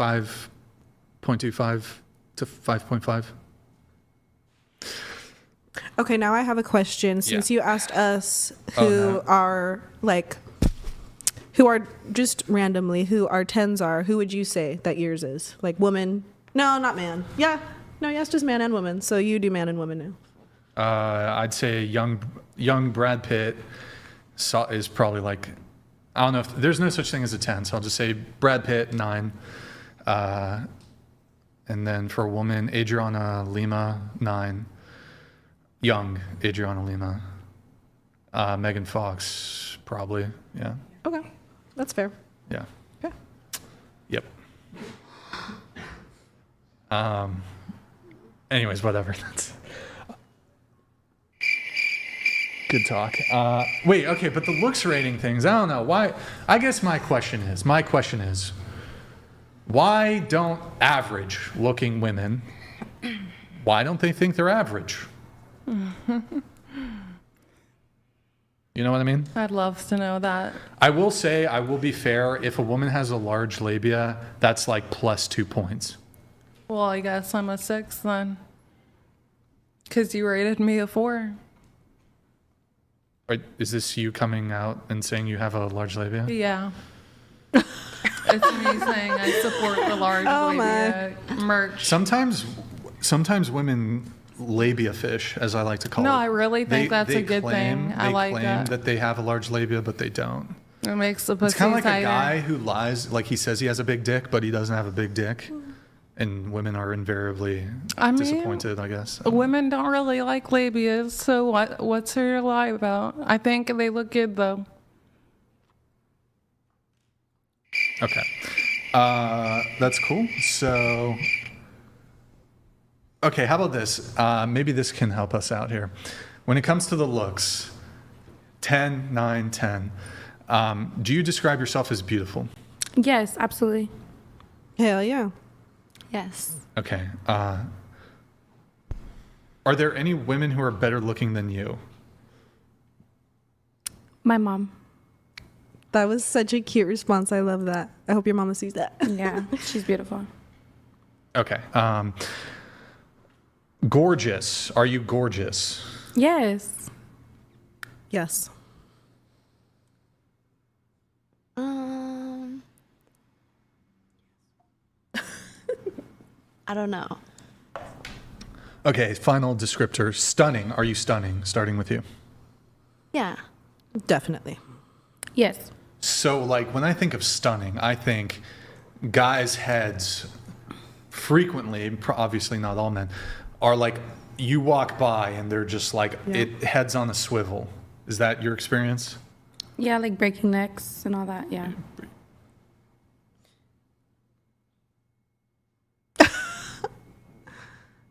5.25 to 5.5. Okay, now I have a question. Since you asked us who are just randomly, who our 10s are, who would you say that yours is? Like woman? No, not man. Yeah. No, yes, just man and woman. So you do man and woman now. I'd say young Brad Pitt is probably like, I don't know if there's no such thing as a 10, so I'll just say Brad Pitt 9. And then for a woman, Adriana Lima 9. Young Adriana Lima. Megan Fox probably. Yeah. Okay, that's fair. Yeah. Okay. Yep. Anyways, whatever. That's good talk. Wait, okay, but the looks rating things, I don't know why. I guess my question is, why don't average looking women, why don't they think they're average? You know what I mean? I'd love to know that. I will say, I will be fair, if a woman has a large labia, that's like plus 2 points. Well, I guess I'm a 6 then. Because you rated me a 4. Is this you coming out and saying you have a large labia? Yeah. It's me saying I support the large labia merch. Sometimes women labia fish, as I like to call it. No, I really think that's a good thing. I like that. They claim that they have a large labia, but they don't. It makes the pussy It's kind of like tighter. a guy who lies, like he says he has a big dick, but he doesn't have a big dick. And women are invariably disappointed, I guess. Women don't really like labias, so what's there to lie about? I think they look good, though. Okay. That's cool. So, okay, how about this? Maybe this can help us out here. When it comes to the looks, 10, 9, 10, do you describe yourself as beautiful? Yes, absolutely. Hell yeah. Yes. Okay. Are there any women who are better looking than you? My mom. That was such a cute response. I love that. I hope your mama sees that. Yeah, she's beautiful. Okay. Gorgeous. Are you gorgeous? Yes. Yes. I don't know. Okay, final descriptor. Stunning. Are you stunning? Starting with you. Yeah. Definitely. Yes. So, like, when I think of stunning, I think guys' heads frequently, obviously not all men, are like, you walk by and they're just like, it heads on a swivel. Is that your experience? Yeah, like breaking necks and all that, yeah.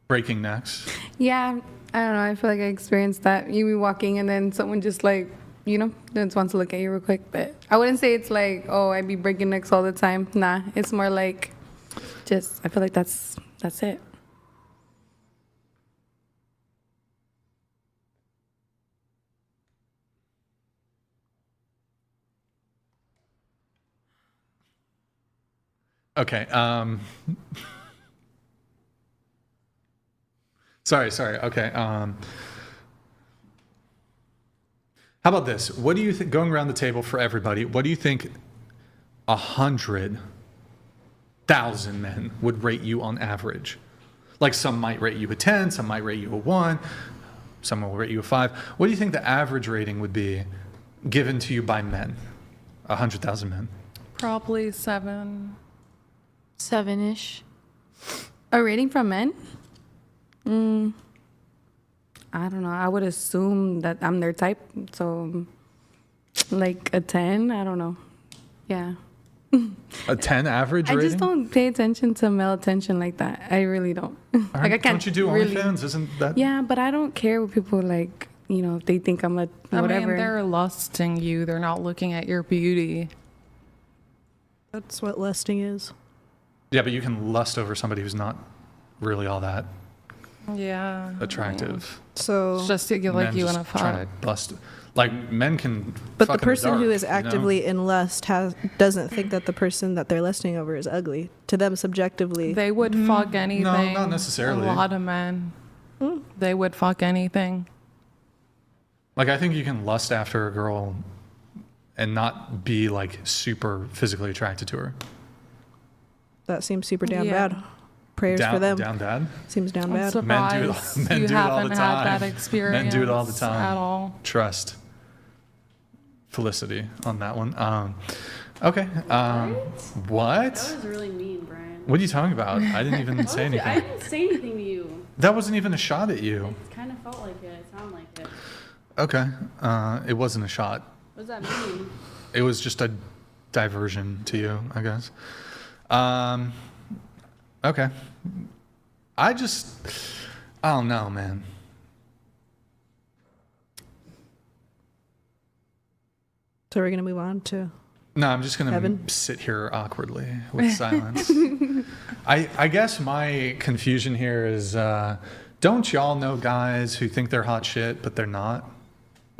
Breaking necks? Yeah, I don't know. I feel like I experienced that. You be walking and then someone just like, just wants to look at you real quick. But I wouldn't say it's like, oh, I be breaking necks all the time. Nah, it's more like just, I feel like that's it. Okay. Sorry. Okay. How about this? What do you think, going around the table for everybody, what do you think 100,000 men would rate you on average? Like some might rate you a 10, some might rate you a 1, some will rate you a 5. What do you think the average rating would be given to you by men? 100,000 men. Probably 7. 7-ish. A rating from men? I don't know. I would assume that I'm their type. So, like a 10, I don't know. Yeah. A 10 average I rating? just don't pay attention to male attention like that. I really don't. Like I can't. Don't you do really, OnlyFans? Isn't that? Yeah, but I don't care what people like. If they think I'm a whatever. I mean, they're lusting you. They're not looking at your beauty. That's what lusting is. Yeah, but you can lust over somebody who's not really all that. Yeah. attractive. So, It's just to get like Men you just in a trying to fuck. bust. Like men can. but fuck the in person who dark, is you know? actively in lust doesn't think that the person that they're lusting over is ugly. To them, subjectively, They would fuck anything. not necessarily. A lot of men. They would fuck anything. Like I think you can lust after a girl and not be like super physically attracted to her. that seems super down Yeah. bad. Prayers Down, for them. down bad. Seems down I'm bad. surprised Men you do it all haven't the had time. that experience. Men do it all the time. At all. Trust. Felicity on that one. Okay. What? That was really mean, Brian. What are you talking about? I didn't even say I anything. didn't say anything to you. That wasn't even a shot at you. It kind of felt like it. It sounded like it. Okay. It wasn't a shot. What does that mean? It was just a diversion to you, I guess. Okay. I don't know, man. So we're gonna move on to. No, I'm just going Evan? to sit here awkwardly with silence. I guess my confusion here is don't y'all know guys who think they're hot shit, but they're not?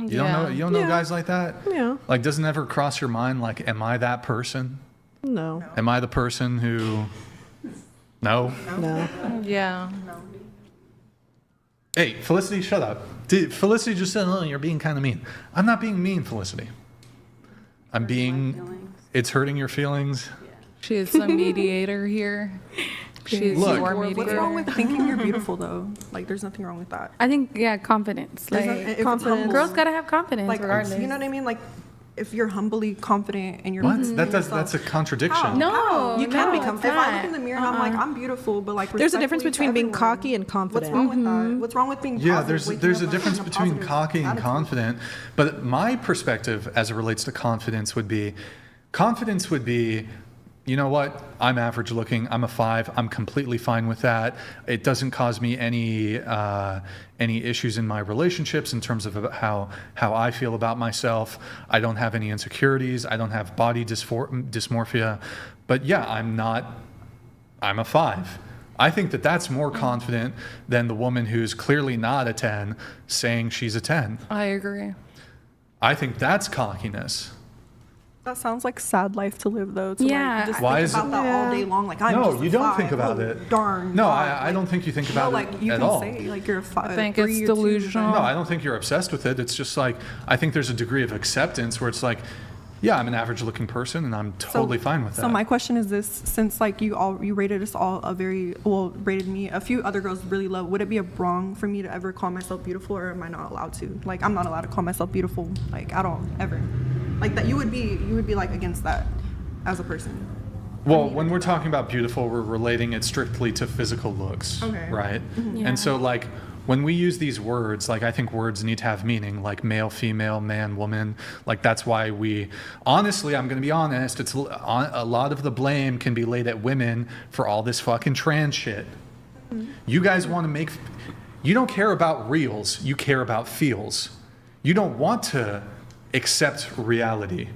You don't know Yeah. guys like that? Yeah. Like, doesn't ever cross your mind, like, am I that person? No. Am I the person who... No? No. Yeah. Hey, Felicity, shut up. Felicity just said, oh, you're being kind of mean. I'm not being mean, Felicity. I'm being... Feelings. It's hurting your feelings. She is the mediator here. She's Look. your What's mediator. wrong with thinking you're beautiful though? Like, there's nothing wrong with that. I think, yeah, confidence. There's Like, no- if it's confidence. humble, girls gotta have confidence like, regardless. you know what I mean? Like, if you're humbly confident and you're What? in That's yourself- a contradiction. How? No, How? You can no, be it's confident. If I look not. in the mirror and I'm like, I'm beautiful, but like, There's a difference respectfully to between being everyone. cocky and confident. What's wrong with that? What's wrong with being Yeah, positive, waking there's a up and difference having between positive cocky and attitude? confident. But my perspective as it relates to confidence would be, you know what? I'm average looking. I'm a 5. I'm completely fine with that. It doesn't cause me any issues in my relationships in terms of how I feel about myself. I don't have any insecurities. I don't have body dysmorphia. But yeah, I'm a 5. I think that that's more confident than the woman who's clearly not a 10 saying she's a 10. I agree. I think that's cockiness. That sounds like sad life to live though. To Yeah. like, just Why think is about it- that all day long. Like, I'm No, just a you don't 5. think about Oh, it. Darn. No, God. I don't think you think No, about like, it you at can all. say like you're a 5. I think it's 3 or 2, delusional. No, I don't think you're obsessed with it. It's just like, I think there's a degree of acceptance where it's like, yeah, I'm an average looking person and I'm totally fine with that. So my question is this: since like you rated us all rated me, a few other girls really low. Would it be wrong for me to ever call myself beautiful, or am I not allowed to? Like, I'm not allowed to call myself beautiful, like at all, ever. Like that, you would be like against that as a person. Well, when we're talking about beautiful, we're relating it strictly to physical looks, Okay. right? Yeah. And so, like, when we use these words, like, I think words need to have meaning, like male, female, man, woman. Like, that's why honestly, I'm going to be honest, a lot of the blame can be laid at women for all this fucking trans shit. You guys want to you don't care about reals, you care about feels. You don't want to accept reality.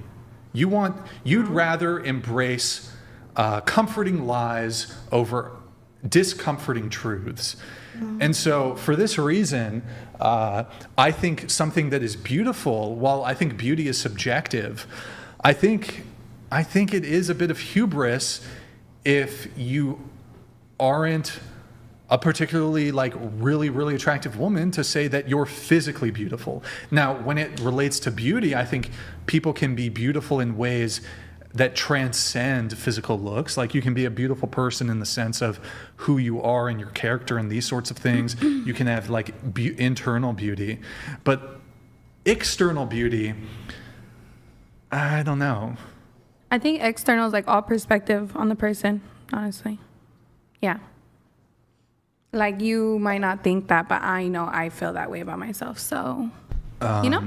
You'd rather embrace comforting lies over discomforting truths. And so for this reason, I think something that is beautiful, while I think beauty is subjective, I think it is a bit of hubris if you aren't a particularly like really, really attractive woman to say that you're physically beautiful. Now, when it relates to beauty, I think people can be beautiful in ways that transcend physical looks. Like, you can be a beautiful person in the sense of who you are and your character and these sorts of things. You can have like internal beauty, but external beauty, I don't know. I think external is like all perspective on the person, honestly. Yeah. Like, you might not think that, but I know I feel that way about myself. So, you know?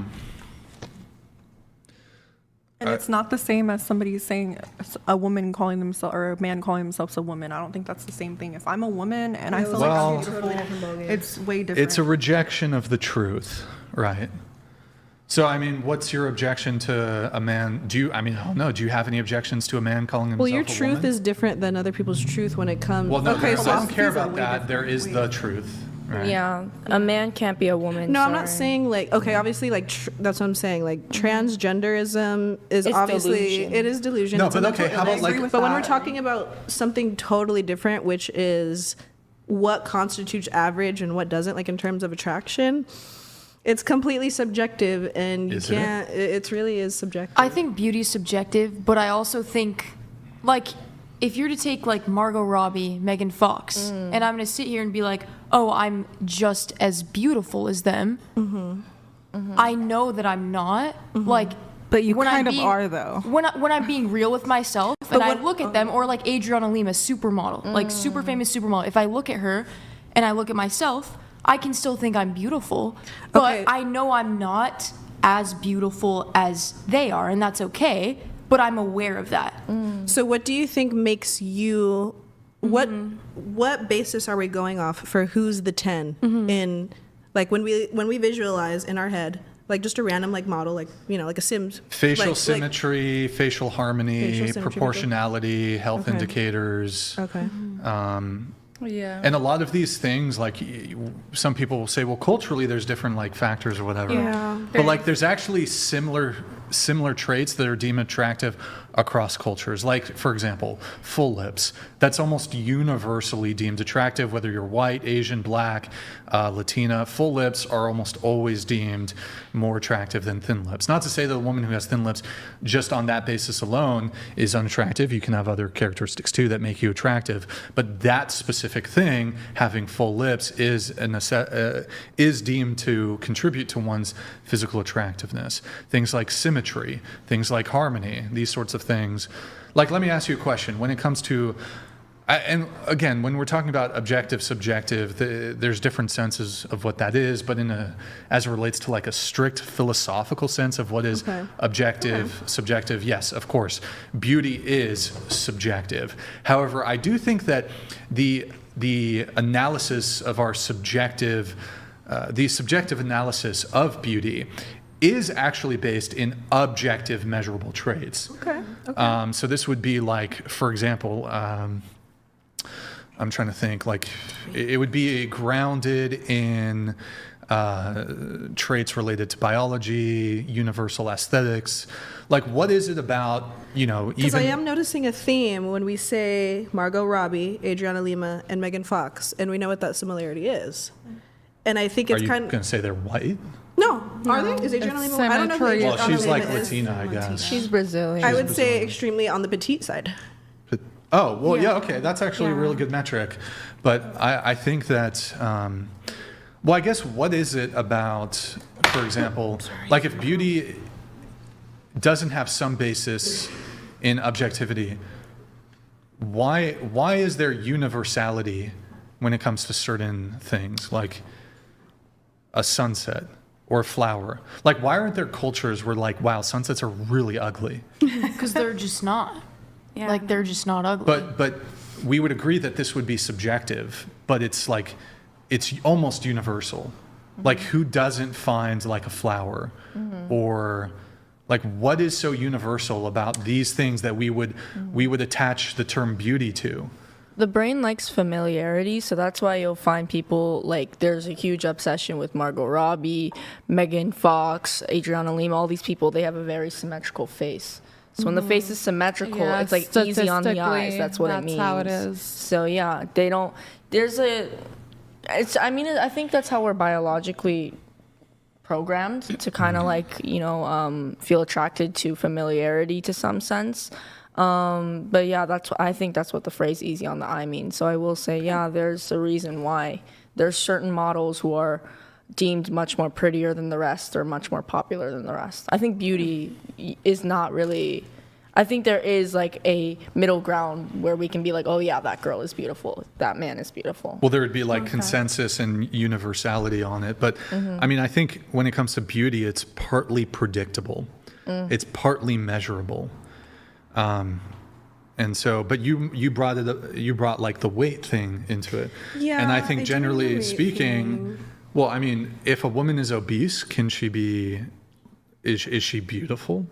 And it's not the same as somebody saying a woman calling themselves or a man calling themselves a woman. I don't think that's the same thing. If I'm a woman and I feel like Well, I'm beautiful, it's way different. It's a rejection of the truth, right? So, I mean, what's your objection to a man? Do you have any objections to a man calling himself Well, your a truth woman? is different than other people's truth when it comes. Well, no, okay, I so don't care about way that. different. There is Way the different. truth, right? Yeah, a man can't be a woman. No, I'm not sorry. saying like, okay, obviously like that's what I'm saying. Like transgenderism is It's obviously delusion. it is delusion. No, It's a but mental okay, how about, illness. like- But when we're talking about something totally different, which is what constitutes average and what doesn't, like in terms of attraction, it's completely subjective, and you Is it? can't. It really is subjective. I think beauty is subjective, but I also think, like, if you're to take like Margot Robbie, Megan Fox, and I'm gonna sit here and be like, oh, I'm just as beautiful as them. I know that I'm not. Like, But you when I'm kind of being- are, though. When I'm being real with myself and I look at them, or like Adriana Lima, supermodel, like super famous supermodel. If I look at her and I look at myself, I can still think I'm beautiful, but Okay. I know I'm not as beautiful as they are, and that's okay. But I'm aware of that. So what do you think makes you what basis are we going off for who's the 10 in like when we visualize in our head like just a random like model like like a Sims Facial like- symmetry, facial harmony, Facial symmetry, proportionality, health Okay. indicators. okay. Yeah. And a lot of these things, like some people will say, well, culturally, there's different like factors or whatever. Yeah. But like, there's actually similar traits that are deemed attractive across cultures. Like, for example, full lips. That's almost universally deemed attractive, whether you're white, Asian, black, Latina. Full lips are almost always deemed more attractive than thin lips. Not to say that a woman who has thin lips, just on that basis alone, is unattractive. You can have other characteristics too that make you attractive. But that specific thing, having full lips, is deemed to contribute to one's physical attractiveness. Things like symmetry, things like harmony, these sorts of things. Like, let me ask you a question. When it comes to, and again, when we're talking about objective, subjective, there's different senses of what that is, but as it relates to like a strict philosophical sense of what is objective, subjective, yes, of course, beauty is subjective. However, I do think that the analysis of our subjective, the subjective analysis of beauty is actually based in objective measurable traits. Okay. So this would be like, for example, I'm trying to think, like it would be grounded in traits related to biology, universal aesthetics. Like, what is it about, Because I even... am noticing a theme when we say Margot Robbie, Adriana Lima, and Megan Fox, and we know what that similarity is. And I think Are it's you kind going to say they're white? No, are they? Is Adriana It's Lima? I don't know who symmetry. Adriana Well, she's Lima like is. Latina, I guess. She's Brazilian. I would say extremely on the petite side. Oh, well, yeah, okay. That's actually a really good metric. But I think that, well, I guess what is it about, for example, like if beauty doesn't have some basis in objectivity, why is there universality when it comes to certain things, like a sunset or a flower? Like, why aren't there cultures where like, wow, sunsets are really ugly? Because they're just not. Yeah. Like, they're just not ugly. But we would agree that this would be subjective, but it's like, it's almost universal. Like, who doesn't find like a flower? Or like, what is so universal about these things that we would attach the term beauty to? The brain likes familiarity, so that's why you'll find people like there's a huge obsession with Margot Robbie, Megan Fox, Adriana Lima, all these people, they have a very symmetrical face. So when the face is symmetrical, Yeah, it's like easy on the eyes. That's what it means. That's how it is. So yeah, they don't. I think that's how we're biologically programmed to kind of like feel attracted to familiarity to some sense. But yeah, I think that's what the phrase "easy on the eye" means. So I will say, yeah, there's a reason why there's certain models who are deemed much more prettier than the rest or much more popular than the rest. I think beauty is not really. I think there is like a middle ground where we can be like, oh yeah, that girl is beautiful, that man is beautiful. Well, there would be like consensus and universality on it. But I mean, I think when it comes to beauty, it's partly predictable. It's partly measurable. And so, but you brought like the weight thing into it. Yeah, And I think I do generally the weight speaking, well, I mean, if a woman is obese, is she beautiful?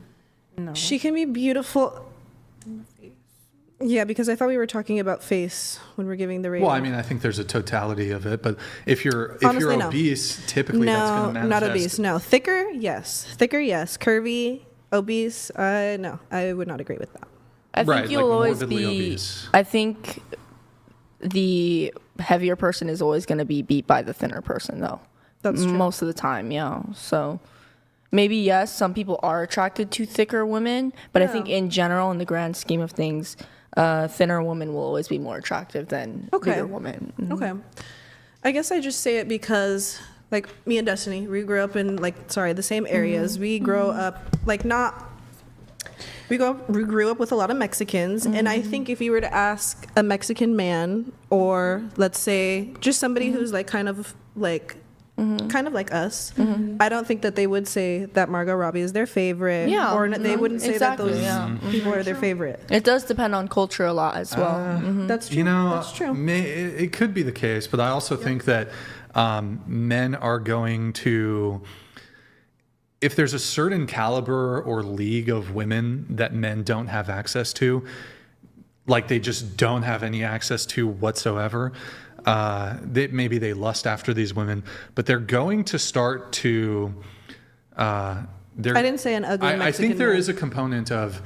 She can be beautiful. Yeah, because I thought we were talking about face when we're giving the rating. Well, I mean, I think there's a totality of it, but if you're Honestly, no. obese, typically that's going to No, manifest. not obese. No, thicker, yes. Thicker, yes. Curvy, obese, no. I would not agree with that. I think Right, you'll like always morbidly be. obese. I think the heavier person is always going to be beat by the thinner person, though. That's true. Most of the time, yeah. So maybe yes, some people are attracted to thicker women, but I think in general, in the grand scheme of things, thinner women will always be more attractive than bigger women. Mhm. Okay. I guess I just say it because, like, me and Destiny, we grew up in, the same areas. We grow up, we grew up with a lot of Mexicans. And I think if you were to ask a Mexican man, or let's say just somebody who's, kind of like us, I don't think that they would say that Margot Robbie is their favorite. Yeah, Or they wouldn't say exactly, that those people are their favorite. It does depend on culture a lot as well. That's true. You know, That's true. it could be the case, but I also think that men are going to, if there's a certain caliber or league of women that men don't have access to, like they just don't have any access to whatsoever, maybe they lust after these women, but they're going to start to. I didn't say an ugly Mexican I think there man. is a component of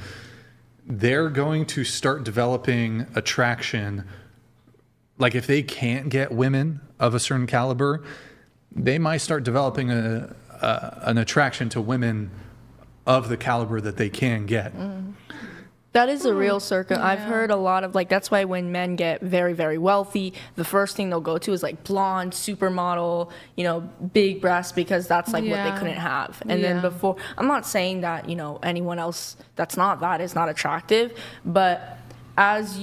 they're going to start developing attraction. Like if they can't get women of a certain caliber, they might start developing an attraction to women of the caliber that they can get. That is a real circle. I've heard a lot of that's why when men get very, very wealthy, the first thing they'll go to is like blonde supermodel, big breasts, because that's like what they couldn't have. And then before, I'm not saying that, anyone else that's not that is not attractive, but as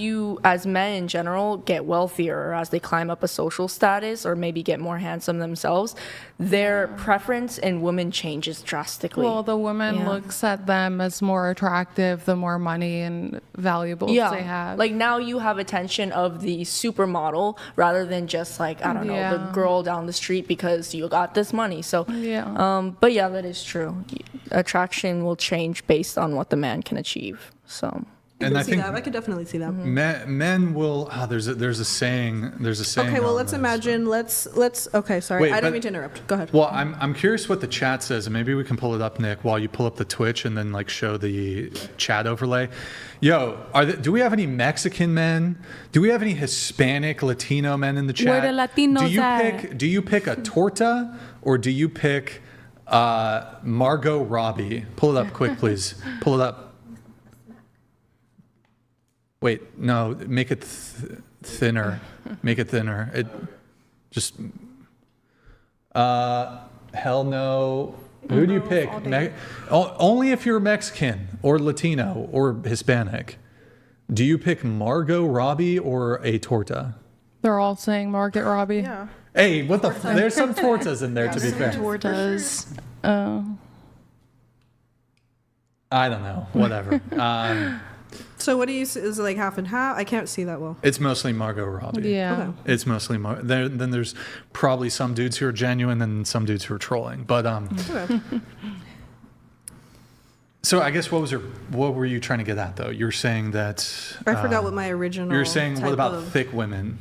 men in general get wealthier, or as they climb up a social status, or maybe get more handsome themselves, their preference in women changes drastically. Well, the woman looks at them as more attractive the more money and valuables they have. Like now you have attention of the supermodel rather than just I don't know, the girl down the street because you got this money. So but yeah, that is true. Attraction will change based on what the man can achieve. So And I think I could definitely see that. men will. There's a saying. There's a saying. Okay, well, on let's this. imagine. Let's. Okay, sorry, Wait, I but- didn't mean to interrupt. Go ahead. Well, I'm curious what the chat says, and maybe we can pull it up, Nick, while you pull up the Twitch and then show the chat overlay. Yo, do we have any Mexican men? Do we have any Hispanic, Latino men in the chat? Where the Latinos at? Do you pick a torta or do you pick Margot Robbie? Pull it up quick, please. Pull it up. Wait, no, make it thinner. Make it thinner. It just. Hell no. Who do you pick? Only if you're Mexican or Latino or Hispanic. Do you pick Margot Robbie or a torta? They're all saying Margot Robbie. Yeah. Hey, what the? There's some tortas in there, to be fair. Tortas. I don't know. Whatever. So what do you? Is it like half and half? I can't see that well. It's mostly Margot Robbie. Yeah. Okay. It's mostly then there's probably some dudes who are genuine and some dudes who are trolling. But Okay. so I guess what were you trying to get at though? You're saying that I forgot what my original. you're saying what type about of- thick women?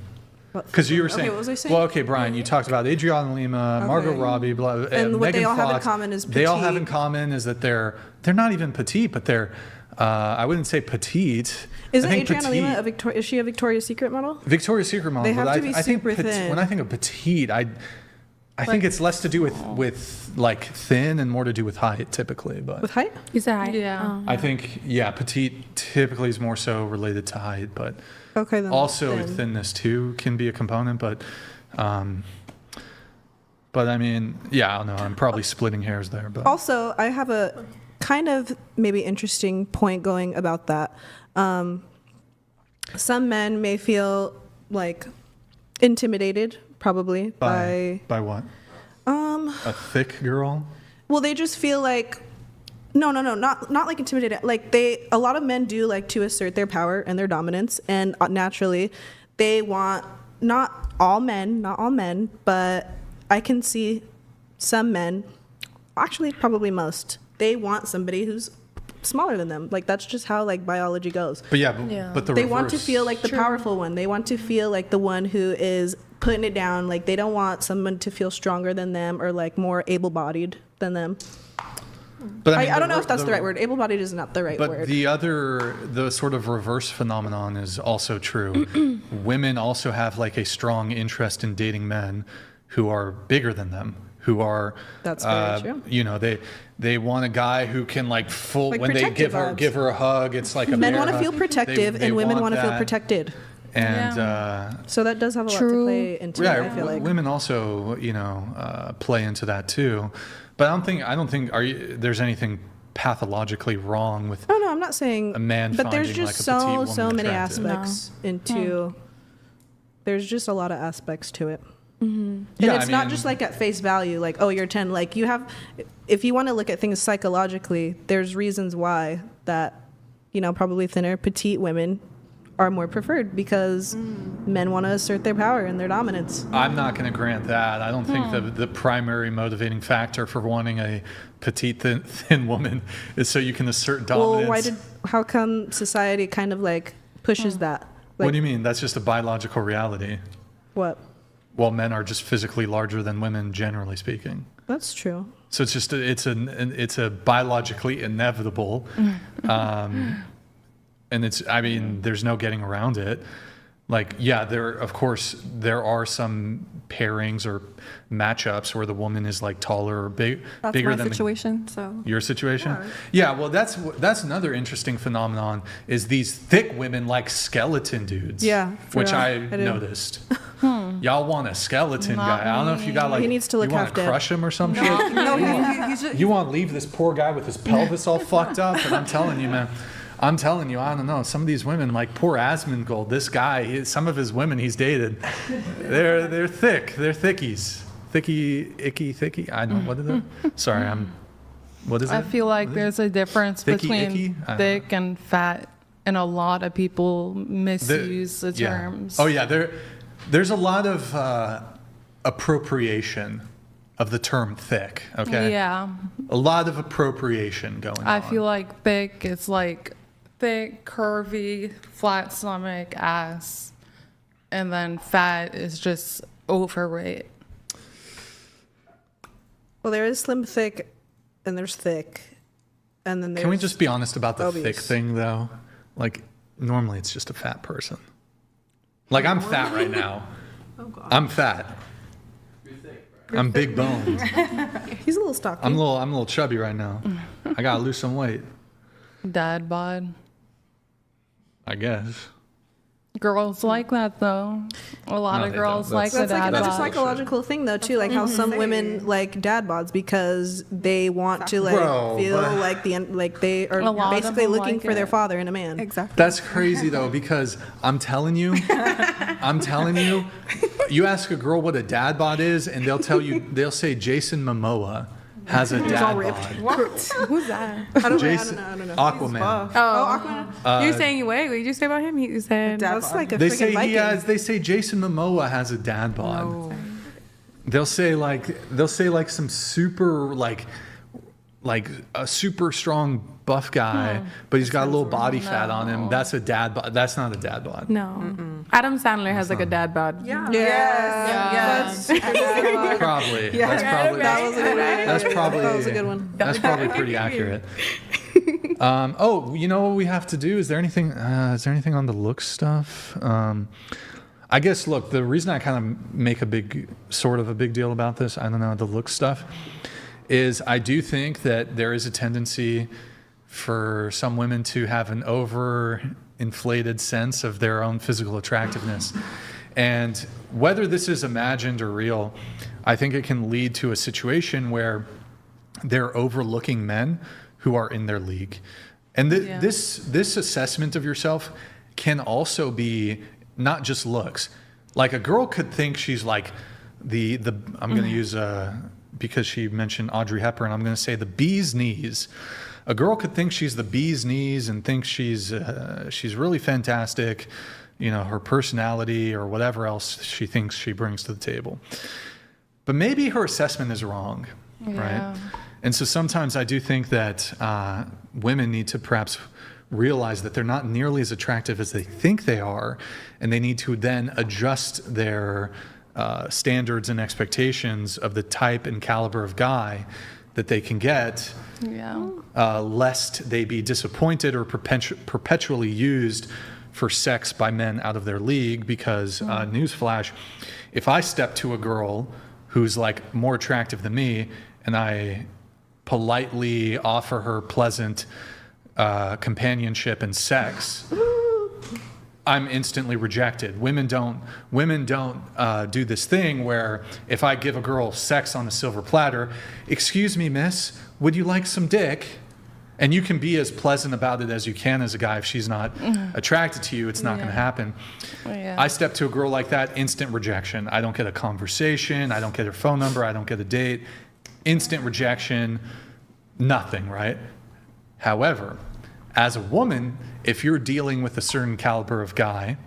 what- Because you were Okay, saying, what was I saying? well, okay, Brian, you talked about Adriana Lima, Margot Okay. Robbie, blah, And what Megan they all have in Fox. common is They all have in petite. common is that they're not even petite, but they're I wouldn't say petite. Isn't I think Adriana petite, Lima is she a Victoria's Secret model? Victoria's Secret model? They have but to be I think super thin. When I think of petite, I think it's less to do with like thin and more to do with height typically. But With height? You said hi. Yeah. I think petite typically is more so related to height, but Okay, then. also thin. thinness too can be a component. But I mean, I don't know. I'm probably splitting hairs there, but Also, I have a kind of maybe interesting point going about that. Some men may feel intimidated, probably by what? A thick girl. Well, they just feel no, not like intimidated. A lot of men do to assert their power and their dominance, and naturally, they want not all men, but I can see some men, actually probably most. They want somebody who's smaller than them. Like that's just how like biology goes. But Yeah. but the They reverse. want to feel like the powerful one. They want to feel like the one who is putting it down. Like they don't want someone to feel stronger than them or like more able-bodied than them. But I mean, don't know if that's the right word. Able-bodied is not the right But word. the sort of reverse phenomenon is also true. Women also have like a strong interest in dating men who are bigger than them, who are That's very true. You know, they want a guy who can like full Like when they protective vibes. give her a hug, it's like a Men bear want to hug. feel protective, They and women want to feel that. protected. And So that does have a lot to play into it, I feel like. women also, you know, play into that too. But I don't think there's anything pathologically wrong with. Oh no, I'm not saying. A man but there's finding, just like, a petite woman so many attractive. aspects into. There's just a lot of aspects to it. And Yeah, it's I not mean- just like at face value, like, oh, you're 10. Like, you have, if you want to look at things psychologically, there's reasons why that, you know, probably thinner, petite women are more preferred because men want to assert their power and their dominance. I'm not going to grant that. I don't think the primary motivating factor for wanting a petite, thin woman is so you can assert dominance. Well, how come society kind of like pushes that? Like, What do you mean? That's just a biological reality. What? Well, men are just physically larger than women, generally speaking. That's true. So it's just it's a biologically inevitable, and there's no getting around it. Like, yeah, of course there are some pairings or matchups where the woman is like taller or bigger That's my than situation. So your situation. Yeah, well, that's another interesting phenomenon is these thick women like skeleton dudes. Yeah, for which real. I I do. noticed. Y'all want a skeleton guy. I don't know if you got like He needs to look you want half to dead. crush him or some shit. no, he's just, You want to leave this poor guy with his pelvis all fucked up, and I'm telling you, man. I don't know. Some of these women, like poor Asmongold, this guy, some of his women he's dated, they're thick. They're thickies. Thicky. I don't know. What is it? Sorry, what is it? I feel like What is there's a difference Thicky, between icky? I don't thick and fat, and a lot of people misuse the yeah. terms. Oh, yeah. There's a lot of appropriation of the term thick, okay? Yeah. A lot of appropriation going on. I feel like thick is like thick, curvy, flat stomach, ass. And then fat is just overweight. Well, there is slim, thick, and there's thick. And then there's. Can we just be honest about the obese. thick thing, though? Like, normally it's just a fat person. Like, I'm fat right now. I'm fat. I'm big boned. He's a little stocky. I'm a little chubby right now. I gotta lose some weight, Dad bod. I guess. Girls like that though. A lot No, of they girls don't. like the That's like dad another bod. psychological thing, though, too. Like how some women like dad bods because they want to like Bro, feel but- like they are A lot of basically them looking like for their it. father in a man. exactly. That's crazy though, because I'm telling you, you ask a girl what a dad bod is, and they'll say Jason Momoa has a dad bod. Who's that? I don't Jason, know. I don't know. Aquaman. Oh, you're saying wait, what did you say about him? You said That's like a They freaking say Viking. they say Jason Momoa has a dad bod. They'll say like some super like a super strong buff guy, but he's got a little body fat on him. That's a dad bod. That's not a dad bod. no. Adam Sandler has like a dad bod. Yeah. Yes. Probably. That was a good one. That was a good one. That's probably pretty accurate. You know what we have to do? Is there anything on the look stuff? I guess, look, the reason I kind of make a big deal about this, I don't know, the look stuff, is I do think that there is a tendency for some women to have an overinflated sense of their own physical attractiveness. And whether this is imagined or real, I think it can lead to a situation where they're overlooking men who are in their league. And this assessment of yourself can also be not just looks. Like a girl could think she's like I'm going to use because she mentioned Audrey Hepburn, I'm going to say the bee's knees. A girl could think she's the bee's knees and think she's really fantastic, you know, her personality or whatever else she thinks she brings to the table. But maybe her assessment is wrong, right? And so sometimes I do think that women need to perhaps realize that they're not nearly as attractive as they think they are, and they need to then adjust their standards and expectations of the type and caliber of guy that they can get, Yeah. lest they be disappointed or perpetually used for sex by men out of their league. Because newsflash, if I step to a girl who's like more attractive than me and I politely offer her pleasant companionship and sex, I'm instantly rejected. Women don't do this thing where if I give a girl sex on a silver platter, excuse me, miss, would you like some dick? And you can be as pleasant about it as you can as a guy. If she's not attracted to you, it's not going to happen. Yeah. I step to a girl like that, instant rejection. I don't get a conversation. I don't get her phone number. I don't get a date. Instant rejection, nothing, right? However, as a woman, if you're dealing with a certain caliber of guy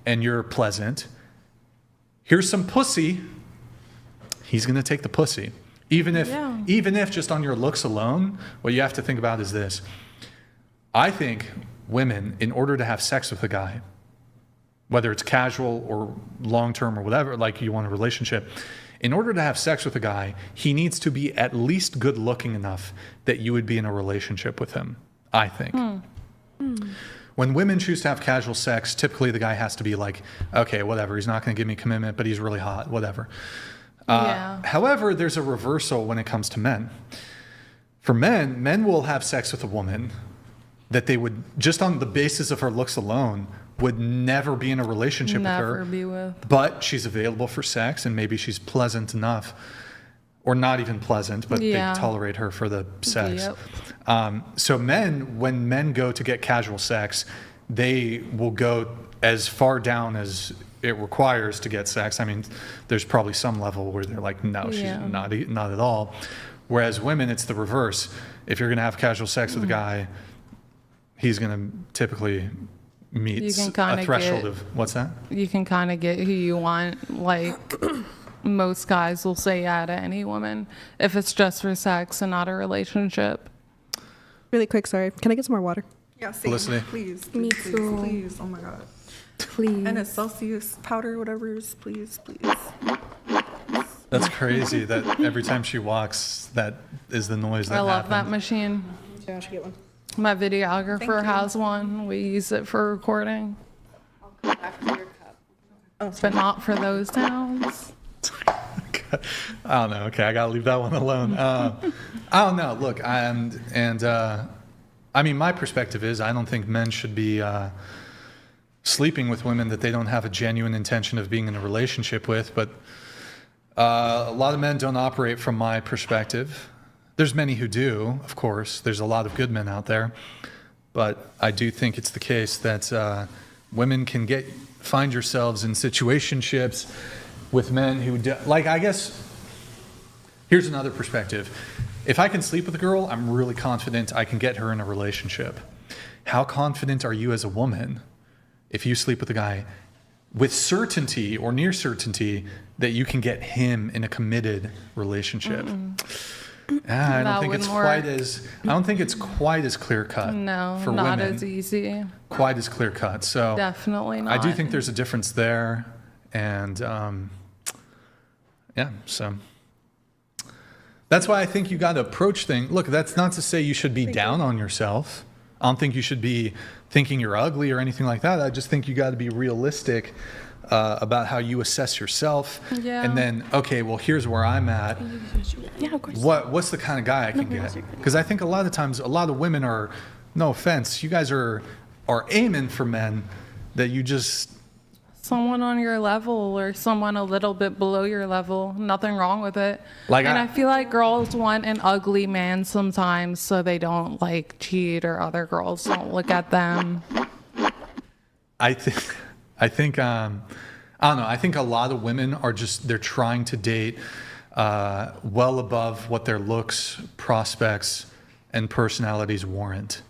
and you're pleasant, here's some pussy, he's going to take the pussy. Even if just on your looks alone, what you have to think about is this. I think women, in order to have sex with a guy, whether it's casual or long-term or whatever, like you want a relationship, in order to have sex with a guy, he needs to be at least good looking enough that you would be in a relationship with him, I think. When women choose to have casual sex, typically the guy has to be like, okay, whatever, he's not going to give me commitment, but he's really hot, whatever. However, there's a reversal when it comes to men. For men will have sex with a woman that they would, just on the basis of her looks alone, would never be in a relationship with her. Never be with. But she's available for sex, and maybe she's pleasant enough, or not even pleasant, but they tolerate her for the sex. Yep. So when men go to get casual sex, they will go as far down as it requires to get sex. I mean, there's probably some level where they're like, no, she's not at all. Whereas women, it's the reverse. If you're going to have casual sex with a guy, he's going to typically meet a threshold of, what's that? You can kind of get who you want. Like, most guys will say yeah to any woman if it's just for sex and not a relationship. Really quick, sorry. Can I get some more water? Yeah, same. Felicity? Please. Me Please, too. please. Oh my God. Please. And a Celsius powder, whatever it is, please. That's crazy that every time she walks, that is the noise that I love that happens. machine. Yeah, I should get one. My videographer has one. We use it for recording, Back to your cup. but not for those sounds. I don't know. Okay, I gotta leave that one alone. I don't know. Look, I mean, my perspective is I don't think men should be sleeping with women that they don't have a genuine intention of being in a relationship with. But a lot of men don't operate from my perspective. There's many who do, of course. There's a lot of good men out there, but I do think it's the case that women can find yourselves in situationships with men who I guess, here's another perspective. If I can sleep with a girl, I'm really confident I can get her in a relationship. How confident are you as a woman if you sleep with a guy with certainty or near certainty that you can get him in a committed relationship? I don't think it's quite as clear cut. No, for not women. as easy. Quite as clear cut. So Definitely not. I do think there's a difference there, and so that's why I think you got to approach things. Look, that's not to say you should be down on yourself. I don't think you should be thinking you're ugly or anything like that. I just think you got to be realistic about how you assess yourself. Yeah. And then, okay, well, here's where I'm at. Yeah, of course. What's the kind of guy I can get? Because I think a lot of times, a lot of women are, no offense, you guys are aiming for men that you just, someone on your level or someone a little bit below your level. Nothing wrong with it. I feel like girls want an ugly man sometimes so they don't like cheat or other girls don't look at them. I think I don't know. I think a lot of women are they're trying to date well above what their looks, prospects, and personalities warrant.